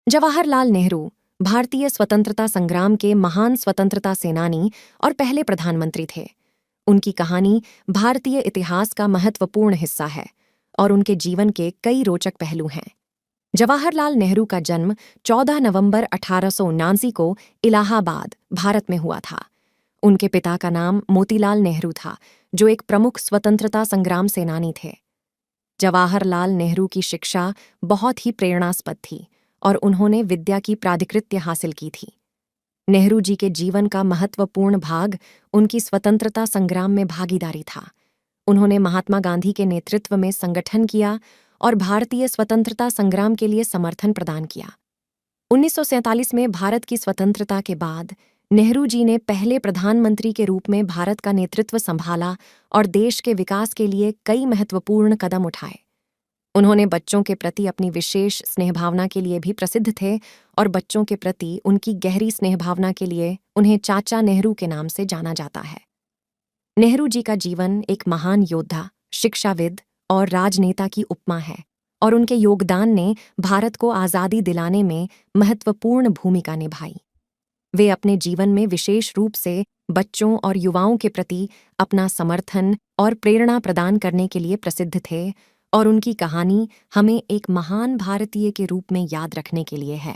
जवाहरलाल नेहरू भारतीय स्वतंत्रता संग्राम के महान स्वतंत्रता सेनानी और पहले प्रधानमंत्री थे। उनकी कहानी भारतीय इतिहास का महत्वपूर्ण हिस्सा है और उनके जीवन के कई रोचक पहलू हैं। जवाहरलाल नेहरू का जन्म 14 नवंबर 1879 को इलाहाबाद, भारत में हुआ था। उनके पिता का नाम मोतीलाल नेहरू था, जो एक प्रमुख स्वतंत्रता संग्राम सेनानी थे। जवाहरलाल नेहरू की शिक्षा बहुत ही प्रेरणास्पद थी और उन्होंने विद्या की प्राधिकृत्य हासिल की थी। नेहरू जी के जीवन का महत्वपूर्ण भाग उनकी स्वतंत्रता संग्राम में भागीदारी था। उन्होंने महात्मा गांधी के नेतृत्व में संगठन किया और भारतीय स्वतंत्रता संग्राम के लिए समर्थन प्रदान किया। 1947 में भारत की स्वतंत्रता के बाद नेहरू जी ने पहले प्रधानमंत्री के रूप में भारत का नेतृत्व संभाला और देश के विकास के लिए कई महत्वपूर्ण कदम उठाए। उन्होंने बच्चों के प्रति अपनी विशेष स्नेहभावना के लिए भी प्रसिद्ध थे और बच्चों के प्रति उनकी गहरी स्नेहभावना के लिए उन्हें चाचा नेहरू के नाम से जाना जाता है। नेहरू जी का जीवन एक महान योद्धा, शिक्षाविद और राजनेता की उपमा है और उनके योगदान ने भारत को आज़ादी दिलाने में महत्वपूर्ण भूमिका निभाई। वे अपने जीवन में विशेष रूप से बच्चों और युवाओं के प्रति अपना समर्थन और प्रेरणा प्रदान करने के लिए प्रसिद्ध थे और उनकी कहानी हमें एक महान भारतीय के रूप में याद रखने के लिए है।